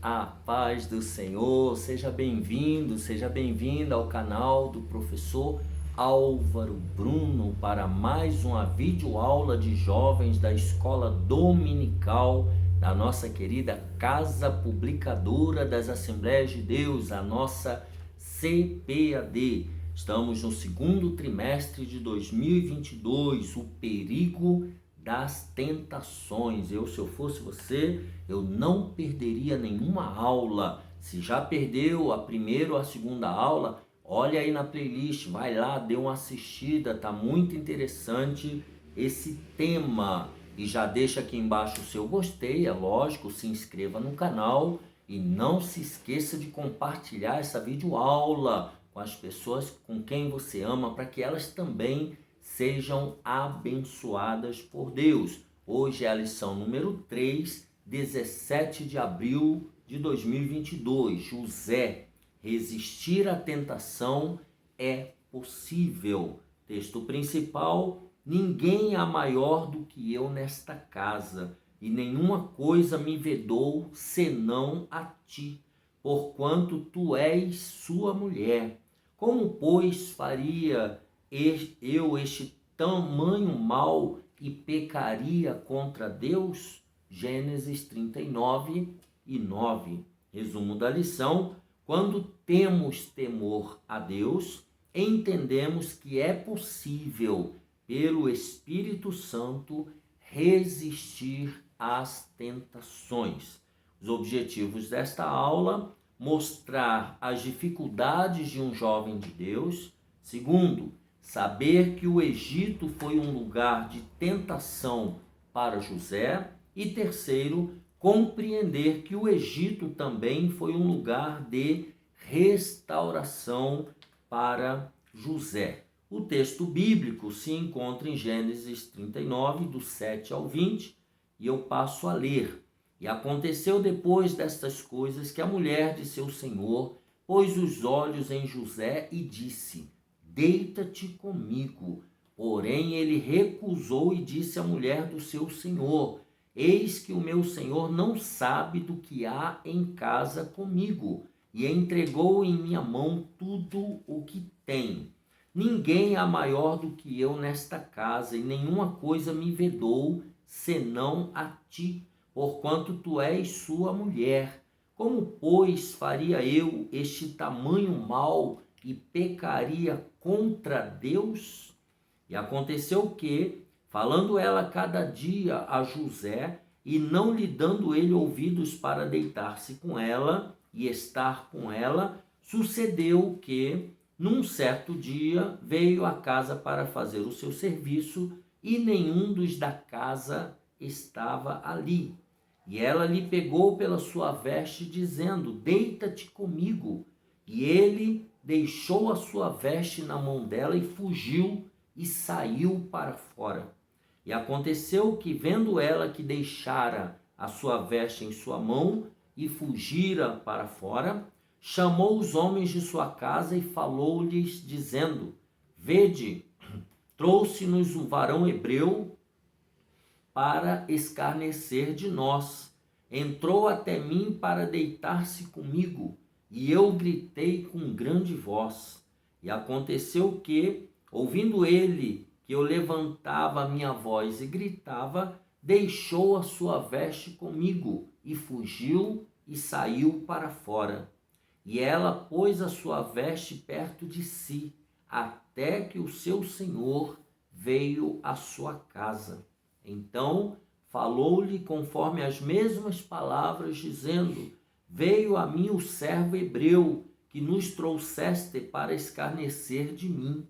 A paz do Senhor, seja bem-vindo, seja bem-vinda ao canal do professor Álvaro Bruno para mais uma videoaula de jovens da Escola Dominical da nossa querida Casa Publicadora das Assembleias de Deus, a nossa CPAD. Estamos no segundo trimestre de 2022, o perigo das tentações. Se eu fosse você, eu não perderia nenhuma aula. Se já perdeu a primeira ou a segunda aula, olha aí na playlist, vai lá, dê uma assistida, tá muito interessante esse tema. E já deixa aqui embaixo o seu gostei, é lógico, se inscreva no canal e não se esqueça de compartilhar essa videoaula com as pessoas com quem você ama, para que elas também sejam abençoadas por Deus. Hoje é a lição número 3, 17 de abril de 2022. José, resistir à tentação é possível. Texto principal: ninguém há maior do que eu nesta casa, e nenhuma coisa me vedou senão a ti, porquanto tu és sua mulher. Como, pois, faria eu este tamanho mal e pecaria contra Deus? Gênesis 39 e 9. Resumo da lição: quando temos temor a Deus, entendemos que é possível, pelo Espírito Santo, resistir às tentações. Os objetivos desta aula: mostrar as dificuldades de um jovem de Deus. Segundo, saber que o Egito foi um lugar de tentação para José. E terceiro, compreender que o Egito também foi um lugar de restauração para José. O texto bíblico se encontra em Gênesis 39, do 7 ao 20, e eu passo a ler. E aconteceu depois destas coisas que a mulher de seu senhor pôs os olhos em José e disse: deita-te comigo. Porém ele recusou e disse à mulher do seu senhor: eis que o meu senhor não sabe do que há em casa comigo, e entregou em minha mão tudo o que tem. Ninguém há maior do que eu nesta casa, e nenhuma coisa me vedou senão a ti, porquanto tu és sua mulher. Como, pois, faria eu este tamanho mal e pecaria contra Deus? E aconteceu que, falando ela cada dia a José, e não lhe dando ele ouvidos para deitar-se com ela e estar com ela, sucedeu que, num certo dia, veio à casa para fazer o seu serviço, e nenhum dos da casa estava ali. E ela lhe pegou pela sua veste, dizendo: deita-te comigo. E ele deixou a sua veste na mão dela e fugiu e saiu para fora. E aconteceu que, vendo ela que deixara a sua veste em sua mão e fugira para fora, chamou os homens de sua casa e falou-lhes, dizendo: vede, trouxe-nos um varão hebreu para escarnecer de nós. Entrou até mim para deitar-se comigo, e eu gritei com grande voz. E aconteceu que, ouvindo ele que eu levantava a minha voz e gritava, deixou a sua veste comigo e fugiu e saiu para fora. E ela pôs a sua veste perto de si, até que o seu senhor veio à sua casa. Então falou-lhe conforme as mesmas palavras, dizendo: veio a mim o servo hebreu que nos trouxeste para escarnecer de mim.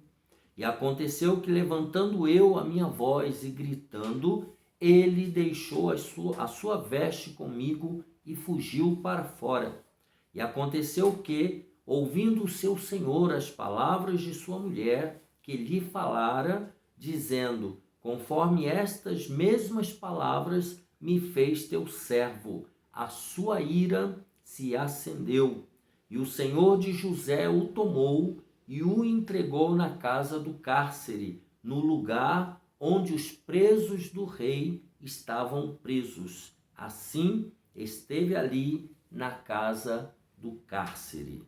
E aconteceu que, levantando eu a minha voz e gritando, ele deixou a sua veste comigo e fugiu para fora. E aconteceu que, ouvindo o seu senhor as palavras de sua mulher, que lhe falara, dizendo: conforme estas mesmas palavras me fez teu servo, a sua ira se acendeu. E o senhor de José o tomou e o entregou na casa do cárcere, no lugar onde os presos do rei estavam presos. Assim esteve ali na casa do cárcere.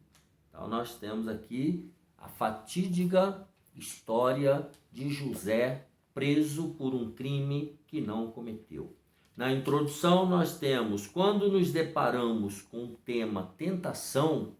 Então nós temos aqui a fatídica história de José preso por um crime que não cometeu. Na introdução nós temos, quando nos deparamos com o tema tentação,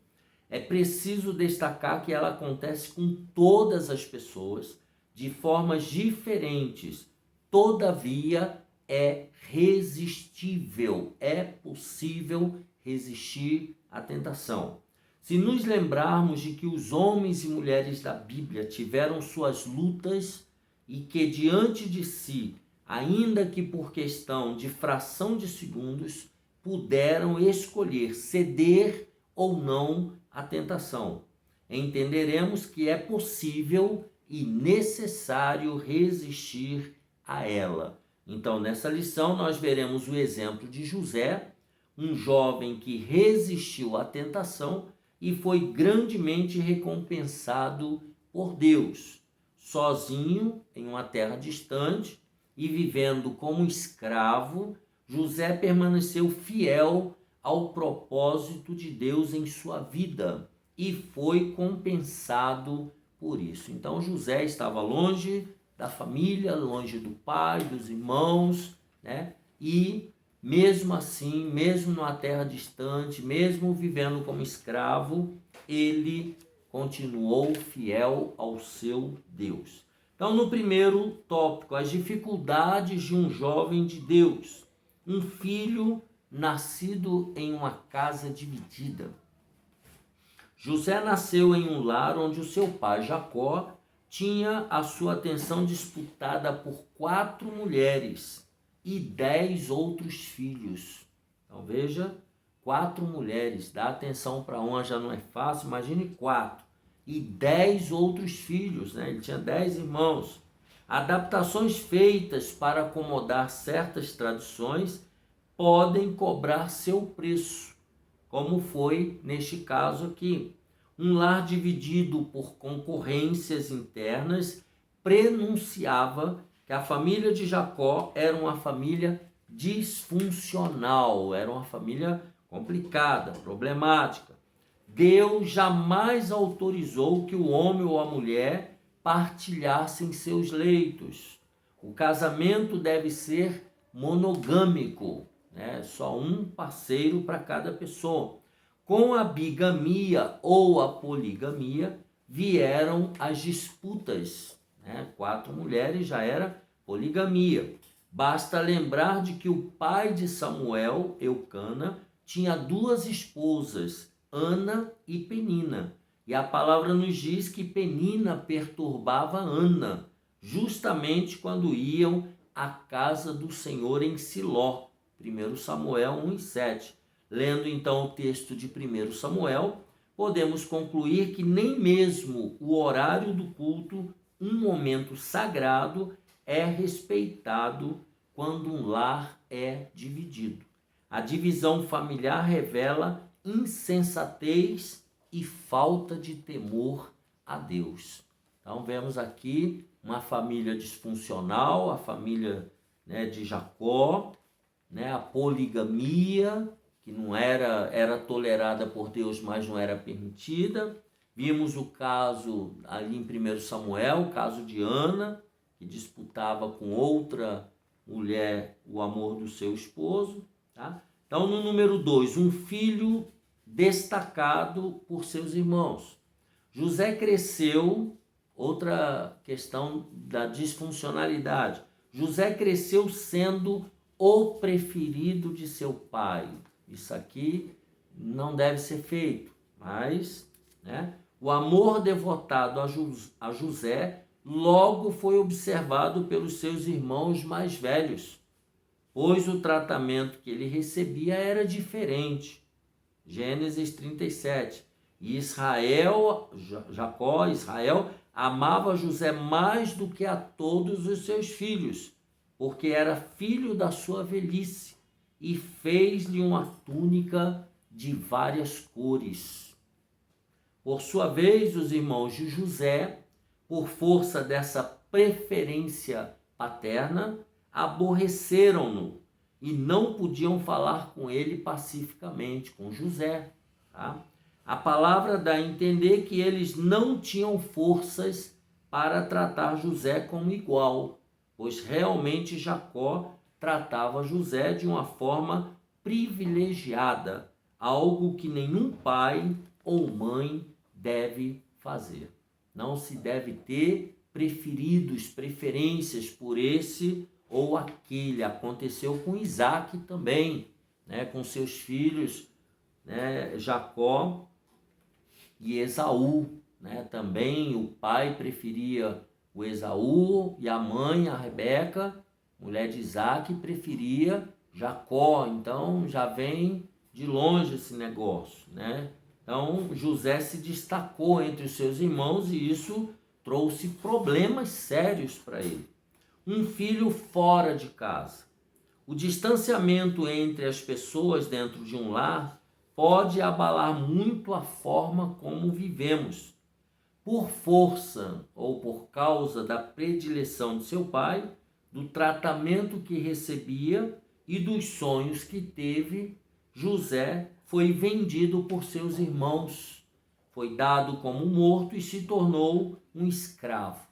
é preciso destacar que ela acontece com todas as pessoas, de formas diferentes. Todavia, é resistível, é possível resistir à tentação. Se nos lembrarmos de que os homens e mulheres da Bíblia tiveram suas lutas e que diante de si, ainda que por questão de fração de segundos, puderam escolher ceder ou não à tentação, entenderemos que é possível e necessário resistir a ela. Então, nessa lição, nós veremos o exemplo de José, um jovem que resistiu à tentação e foi grandemente recompensado por Deus. Sozinho, em uma terra distante e vivendo como escravo, José permaneceu fiel ao propósito de Deus em sua vida e foi compensado por isso. Então, José estava longe da família, longe do pai, dos irmãos, né? E mesmo assim, mesmo numa terra distante, mesmo vivendo como escravo, ele continuou fiel ao seu Deus. Então, no primeiro tópico, as dificuldades de um jovem de Deus, um filho nascido em uma casa dividida. José nasceu em um lar onde o seu pai, Jacó, tinha a sua atenção disputada por 4 mulheres e 10 outros filhos. Então veja, 4 mulheres, dar atenção para uma já não é fácil, imagine 4. E 10 outros filhos, né? Ele tinha 10 irmãos. Adaptações feitas para acomodar certas tradições podem cobrar seu preço, como foi neste caso aqui. Um lar dividido por concorrências internas prenunciava que a família de Jacó era uma família disfuncional, era uma família complicada, problemática. Deus jamais autorizou que o homem ou a mulher partilhassem seus leitos. O casamento deve ser monogâmico, né? Só um parceiro para cada pessoa. Com a bigamia ou a poligamia vieram as disputas, né? 4 mulheres já era poligamia. Basta lembrar de que o pai de Samuel, Eucana, tinha 2 esposas, Ana e Penina. E a palavra nos diz que Penina perturbava Ana, justamente quando iam à casa do Senhor em Siló. 1 Samuel 1:7. Lendo então o texto de 1 Samuel, podemos concluir que nem mesmo o horário do culto, um momento sagrado, é respeitado quando um lar é dividido. A divisão familiar revela insensatez e falta de temor a Deus. Então vemos aqui uma família disfuncional, a família, né, de Jacó, né, a poligamia, que não era tolerada por Deus, mas não era permitida. Vimos o caso ali em 1 Samuel, o caso de Ana, que disputava com outra mulher o amor do seu esposo. Tá? Então, no número 2, um filho destacado por seus irmãos. José cresceu, outra questão da disfuncionalidade. José cresceu sendo o preferido de seu pai. Isso aqui não deve ser feito, mas, né, o amor devotado a José logo foi observado pelos seus irmãos mais velhos, pois o tratamento que ele recebia era diferente. Gênesis 37. E Israel amava José mais do que a todos os seus filhos, porque era filho da sua velhice, e fez-lhe uma túnica de várias cores. Por sua vez, os irmãos de José, por força dessa preferência paterna, aborreceram-no e não podiam falar com ele pacificamente, com José. Tá? A palavra dá a entender que eles não tinham forças para tratar José como igual, pois realmente Jacó tratava José de uma forma privilegiada, algo que nenhum pai ou mãe deve fazer. Não se deve ter preferências por esse ou aquele. Aconteceu com Isaac também, né, com seus filhos, né, Jacó e Esaú. Né? Também o pai preferia o Esaú e a mãe, a Rebeca, mulher de Isaac, preferia Jacó. Então já vem de longe esse negócio, né? Então José se destacou entre os seus irmãos e isso trouxe problemas sérios para ele. Um filho fora de casa. O distanciamento entre as pessoas dentro de um lar pode abalar muito a forma como vivemos. Por força ou por causa da predileção de seu pai, do tratamento que recebia e dos sonhos que teve, José foi vendido por seus irmãos, foi dado como morto e se tornou um escravo.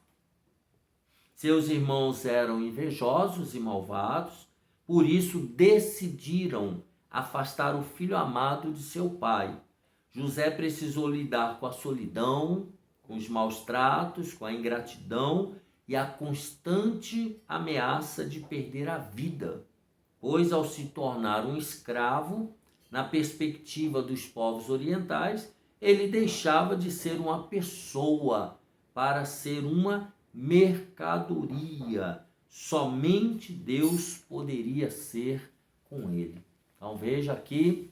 Seus irmãos eram invejosos e malvados, por isso decidiram afastar o filho amado de seu pai. José precisou lidar com a solidão, com os maus tratos, com a ingratidão e a constante ameaça de perder a vida, pois ao se tornar um escravo, na perspectiva dos povos orientais, ele deixava de ser uma pessoa para ser uma mercadoria. Somente Deus poderia ser com ele. Então veja aqui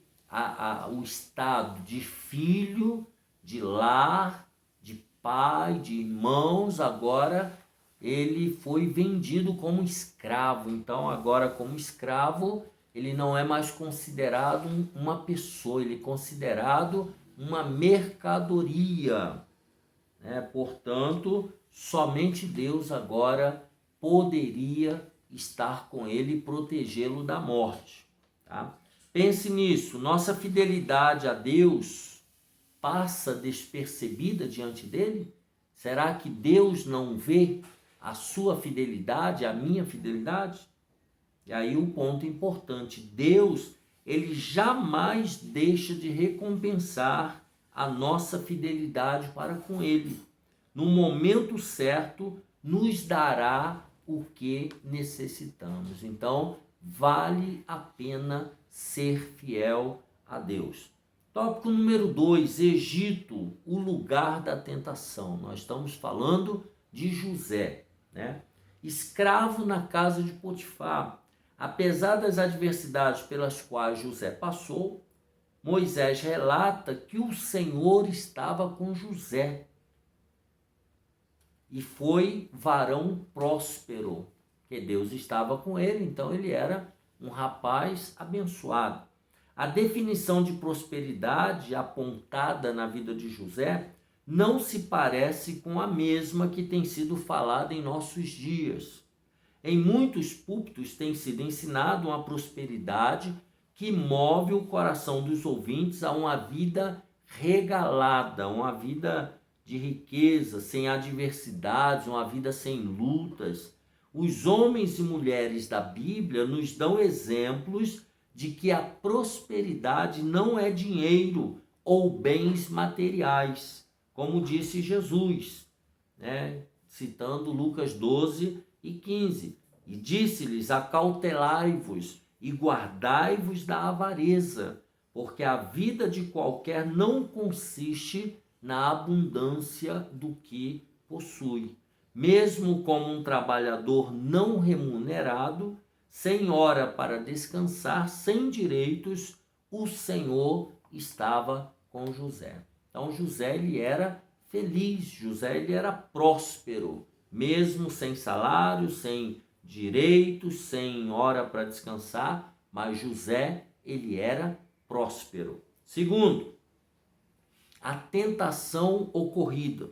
o estado de filho, de lar, de pai, de irmãos. Agora ele foi vendido como escravo. Então agora como escravo ele não é mais considerado uma pessoa, ele é considerado uma mercadoria. Portanto, somente Deus agora poderia estar com ele e protegê-lo da morte. Tá? Pense nisso, nossa fidelidade a Deus passa despercebida diante dele? Será que Deus não vê a sua fidelidade, a minha fidelidade? E aí o ponto importante, Deus, ele jamais deixa de recompensar a nossa fidelidade para com ele. No momento certo, nos dará o que necessitamos. Então, vale a pena ser fiel a Deus. Tópico número 2, Egito, o lugar da tentação. Nós estamos falando de José, né? Escravo na casa de Potifar. Apesar das adversidades pelas quais José passou, Moisés relata que o Senhor estava com José e foi varão próspero, que Deus estava com ele, então ele era um rapaz abençoado. A definição de prosperidade apontada na vida de José não se parece com a mesma que tem sido falada em nossos dias. Em muitos púlpitos tem sido ensinado uma prosperidade que move o coração dos ouvintes a uma vida regalada, uma vida de riqueza, sem adversidades, uma vida sem lutas. Os homens e mulheres da Bíblia nos dão exemplos de que a prosperidade não é dinheiro ou bens materiais, como disse Jesus, né? Citando Lucas 12 e 15. E disse-lhes: acautelai-vos e guardai-vos da avareza, porque a vida de qualquer não consiste na abundância do que possui. Mesmo como um trabalhador não remunerado, sem hora para descansar, sem direitos, o Senhor estava com José. Então José ele era feliz, José ele era próspero, mesmo sem salário, sem direitos, sem hora para descansar, mas José ele era próspero. Segundo, a tentação ocorrida.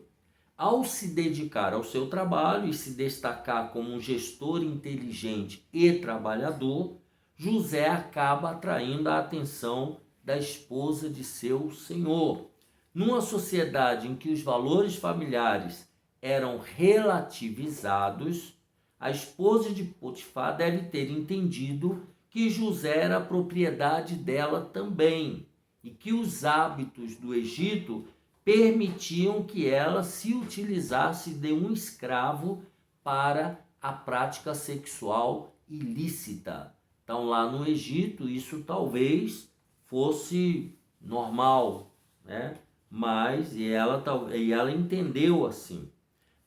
Ao se dedicar ao seu trabalho e se destacar como um gestor inteligente e trabalhador, José acaba atraindo a atenção da esposa de seu senhor. Numa sociedade em que os valores familiares eram relativizados, a esposa de Potifar deve ter entendido que José era propriedade dela também e que os hábitos do Egito permitiam que ela se utilizasse de um escravo para a prática sexual ilícita. Então, lá no Egito, isso talvez fosse normal, né? Mas ela entendeu assim.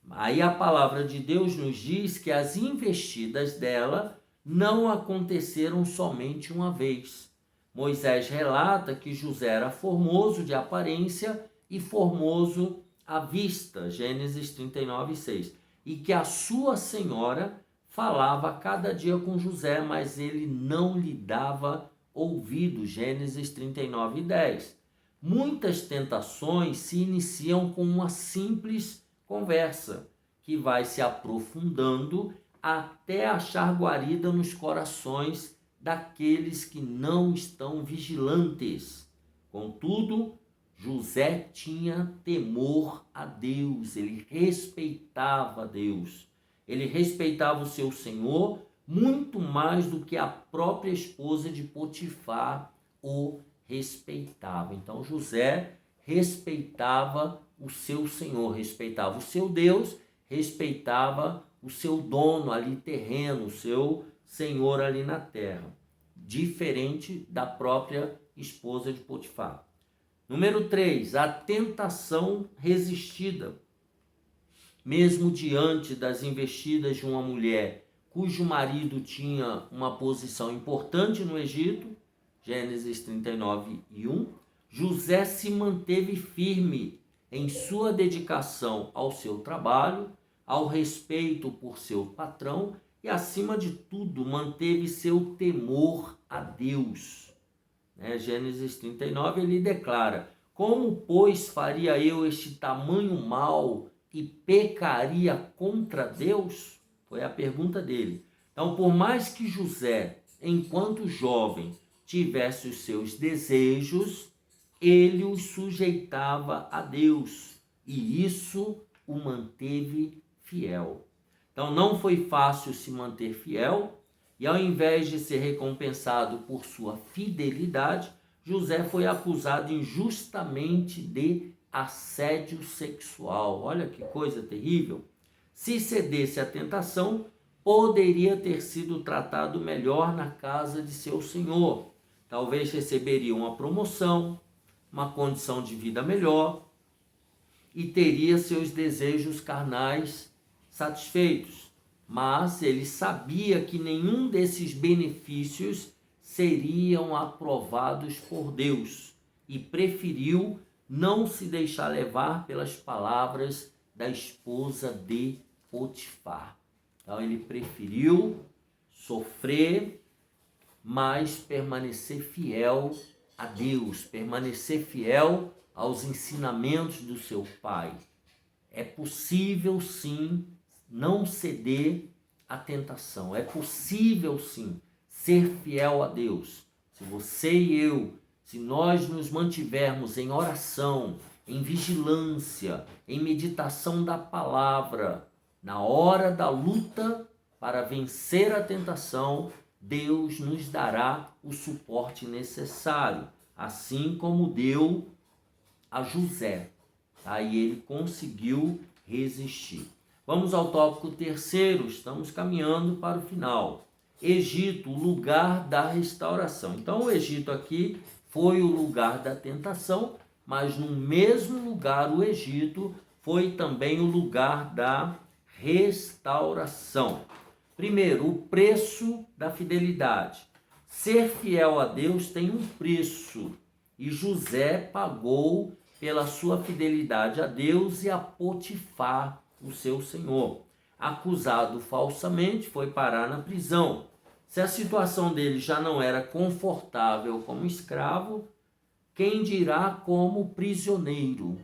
Aí a palavra de Deus nos diz que as investidas dela não aconteceram somente uma vez. Moisés relata que José era formoso de aparência e formoso à vista, Gênesis 39:6, e que a sua senhora falava cada dia com José, mas ele não lhe dava ouvido, Gênesis 39:10. Muitas tentações se iniciam com uma simples conversa, que vai se aprofundando até achar guarida nos corações daqueles que não estão vigilantes. Contudo, José tinha temor a Deus, ele respeitava a Deus, ele respeitava o seu senhor muito mais do que a própria esposa de Potifar o respeitava. Então José respeitava o seu senhor, respeitava o seu Deus, respeitava o seu dono ali terreno, o seu senhor ali na terra, diferente da própria esposa de Potifar. Número 3, a tentação resistida. Mesmo diante das investidas de uma mulher cujo marido tinha uma posição importante no Egito, Gênesis 39:1, José se manteve firme em sua dedicação ao seu trabalho, ao respeito por seu patrão e, acima de tudo, manteve seu temor a Deus. Gênesis 39, ele declara: como, pois, faria eu este tamanho mal e pecaria contra Deus? Foi a pergunta dele. Então, por mais que José, enquanto jovem, tivesse os seus desejos, ele os sujeitava a Deus e isso o manteve fiel. Então não foi fácil se manter fiel e, ao invés de ser recompensado por sua fidelidade, José foi acusado injustamente de assédio sexual. Olha que coisa terrível. Se cedesse à tentação, poderia ter sido tratado melhor na casa de seu senhor. Talvez receberia uma promoção, uma condição de vida melhor e teria seus desejos carnais satisfeitos. Mas ele sabia que nenhum desses benefícios seriam aprovados por Deus e preferiu não se deixar levar pelas palavras da esposa de Potifar. Então ele preferiu sofrer, mas permanecer fiel a Deus, permanecer fiel aos ensinamentos do seu pai. É possível sim não ceder à tentação, é possível sim ser fiel a Deus. Se você e eu, se nós nos mantivermos em oração, em vigilância, em meditação da palavra, na hora da luta para vencer a tentação, Deus nos dará o suporte necessário, assim como deu a José. Aí ele conseguiu resistir. Vamos ao tópico terceiro, estamos caminhando para o final. Egito, o lugar da restauração. Então o Egito aqui foi o lugar da tentação, mas no mesmo lugar o Egito foi também o lugar da restauração. Primeiro, o preço da fidelidade. Ser fiel a Deus tem um preço e José pagou pela sua fidelidade a Deus e a Potifar, o seu senhor. Acusado falsamente, foi parar na prisão. Se a situação dele já não era confortável como escravo, quem dirá como prisioneiro,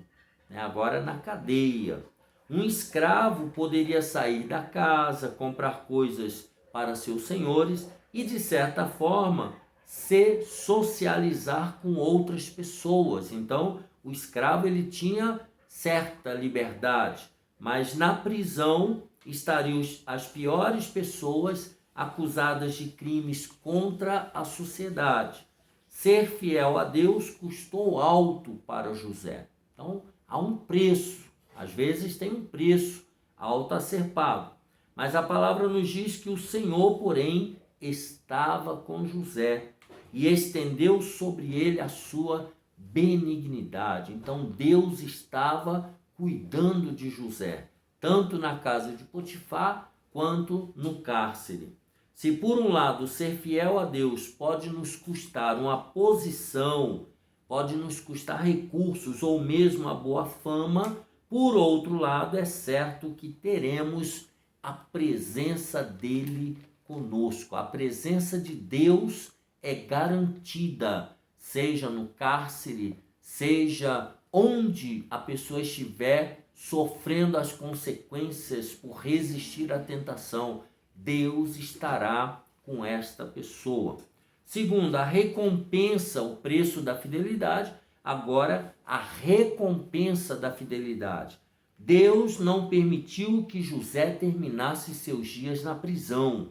agora na cadeia. Um escravo poderia sair da casa, comprar coisas para seus senhores, e, de certa forma, se socializar com outras pessoas. Então, o escravo ele tinha certa liberdade, mas na prisão estariam as piores pessoas acusadas de crimes contra a sociedade. Ser fiel a Deus custou alto para José. Então, há um preço, às vezes tem um preço alto a ser pago. Mas a palavra nos diz que o Senhor, porém, estava com José e estendeu sobre ele a sua benignidade. Então, Deus estava cuidando de José, tanto na casa de Potifar quanto no cárcere. Se por um lado ser fiel a Deus pode nos custar uma posição, pode nos custar recursos ou mesmo a boa fama, por outro lado é certo que teremos a presença dele conosco. A presença de Deus é garantida, seja no cárcere, seja onde a pessoa estiver sofrendo as consequências por resistir à tentação. Deus estará com esta pessoa. Segundo, a recompensa, o preço da fidelidade. Agora, a recompensa da fidelidade. Deus não permitiu que José terminasse seus dias na prisão.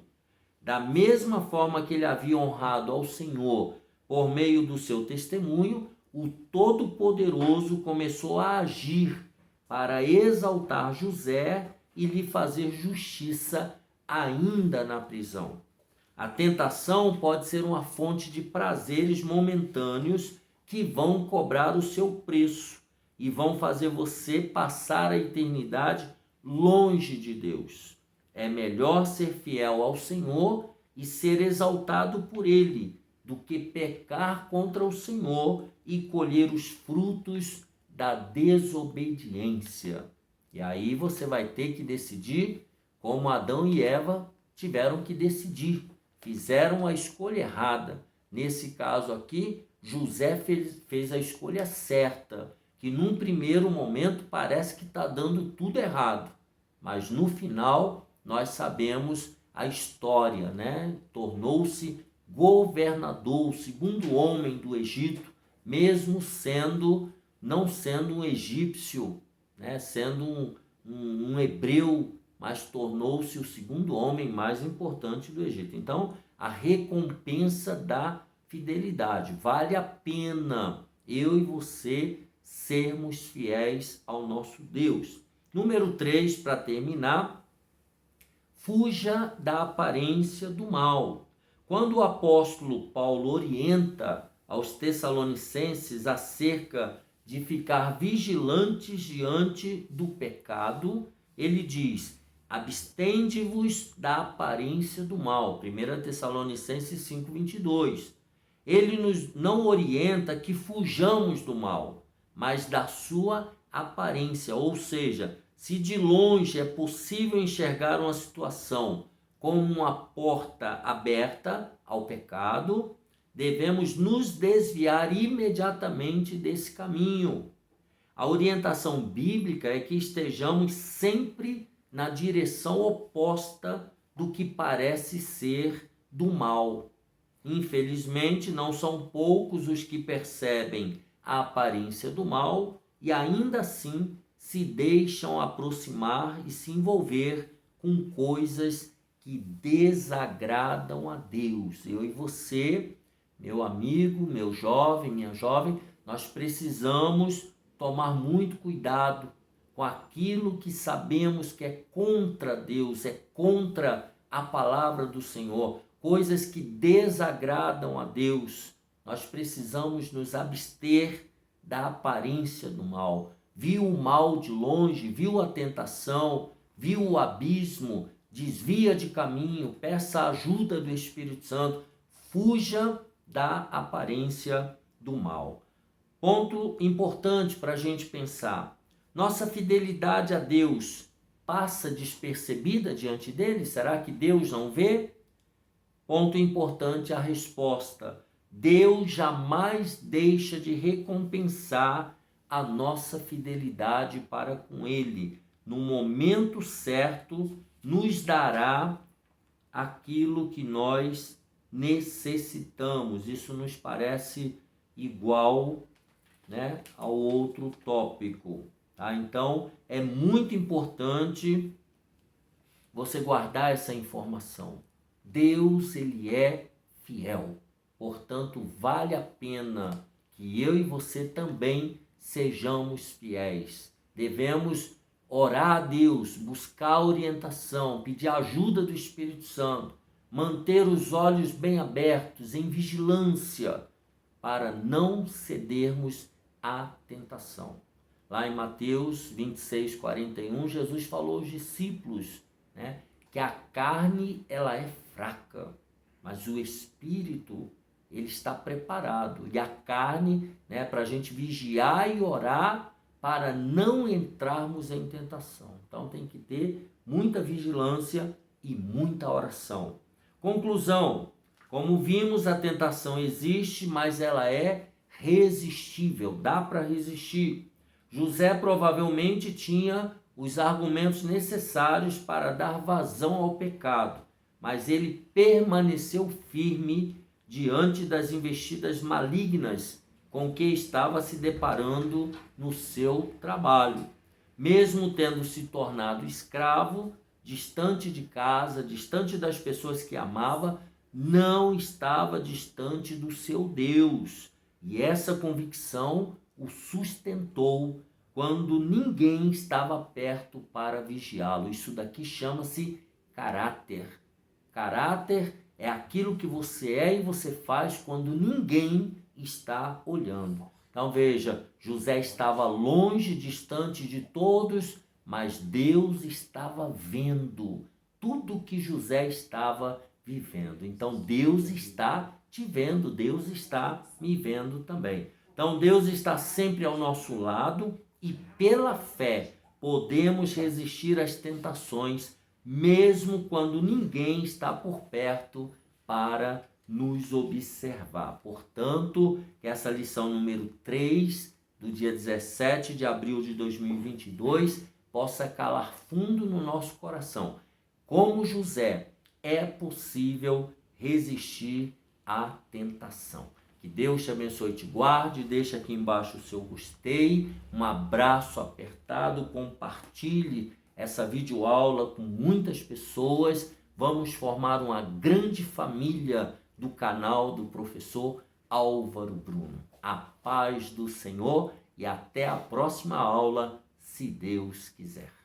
Da mesma forma que ele havia honrado ao Senhor por meio do seu testemunho, o Todo-Poderoso começou a agir para exaltar José e lhe fazer justiça ainda na prisão. A tentação pode ser uma fonte de prazeres momentâneos que vão cobrar o seu preço e vão fazer você passar a eternidade longe de Deus. É melhor ser fiel ao Senhor e ser exaltado por Ele do que pecar contra o Senhor e colher os frutos da desobediência. E aí você vai ter que decidir como Adão e Eva tiveram que decidir. Fizeram a escolha errada. Nesse caso aqui, José fez a escolha certa, que num primeiro momento parece que está dando tudo errado. Mas no final, nós sabemos a história, né? Tornou-se governador, o segundo homem do Egito, mesmo não sendo um egípcio, né? Sendo um hebreu, mas tornou-se o segundo homem mais importante do Egito. Então, a recompensa da fidelidade. Vale a pena eu e você sermos fiéis ao nosso Deus. Número 3, para terminar, fuja da aparência do mal. Quando o apóstolo Paulo orienta aos Tessalonicenses acerca de ficar vigilantes diante do pecado, ele diz: abstende-vos da aparência do mal. 1 Tessalonicenses 5:22. Ele nos não orienta que fujamos do mal, mas da sua aparência. Ou seja, se de longe é possível enxergar uma situação como uma porta aberta ao pecado, devemos nos desviar imediatamente desse caminho. A orientação bíblica é que estejamos sempre na direção oposta do que parece ser do mal. Infelizmente, não são poucos os que percebem a aparência do mal e ainda assim se deixam aproximar e se envolver com coisas que desagradam a Deus. Eu e você, meu amigo, meu jovem, minha jovem, nós precisamos tomar muito cuidado com aquilo que sabemos que é contra Deus, é contra a palavra do Senhor, coisas que desagradam a Deus. Nós precisamos nos abster da aparência do mal. Viu o mal de longe, viu a tentação, viu o abismo, desvia de caminho, peça a ajuda do Espírito Santo, fuja da aparência do mal. Ponto importante para a gente pensar. Nossa fidelidade a Deus passa despercebida diante dele? Será que Deus não vê? Ponto importante, a resposta. Deus jamais deixa de recompensar a nossa fidelidade para com ele. No momento certo, nos dará aquilo que nós necessitamos. Isso nos parece igual, né, ao outro tópico, tá? Então, é muito importante você guardar essa informação. Deus, ele é fiel. Portanto, vale a pena que eu e você também sejamos fiéis. Devemos orar a Deus, buscar orientação, pedir ajuda do Espírito Santo, manter os olhos bem abertos, em vigilância, para não cedermos à tentação. Lá em Mateus 26, 41, Jesus falou aos discípulos, né, que a carne ela é fraca, mas o espírito ele está preparado. E a carne, né, para a gente vigiar e orar para não entrarmos em tentação. Então tem que ter muita vigilância e muita oração. Conclusão: como vimos, a tentação existe, mas ela é resistível, dá para resistir. José provavelmente tinha os argumentos necessários para dar vazão ao pecado, mas ele permaneceu firme diante das investidas malignas com que estava se deparando no seu trabalho. Mesmo tendo se tornado escravo, distante de casa, distante das pessoas que amava, não estava distante do seu Deus. E essa convicção o sustentou quando ninguém estava perto para vigiá-lo. Isso daqui chama-se caráter. Caráter é aquilo que você é e você faz quando ninguém está olhando. Então veja, José estava longe, distante de todos, mas Deus estava vendo tudo que José estava vivendo. Então Deus está te vendo, Deus está me vendo também. Então Deus está sempre ao nosso lado e pela fé podemos resistir às tentações, mesmo quando ninguém está por perto para nos observar. Portanto, que essa lição número 3, do dia 17 de abril de 2022, possa calar fundo no nosso coração. Como José, é possível resistir à tentação. Que Deus te abençoe e te guarde. Deixa aqui embaixo o seu gostei, um abraço apertado, compartilhe essa videoaula com muitas pessoas. Vamos formar uma grande família do canal do professor Álvaro Bruno. A paz do Senhor e até a próxima aula, se Deus quiser.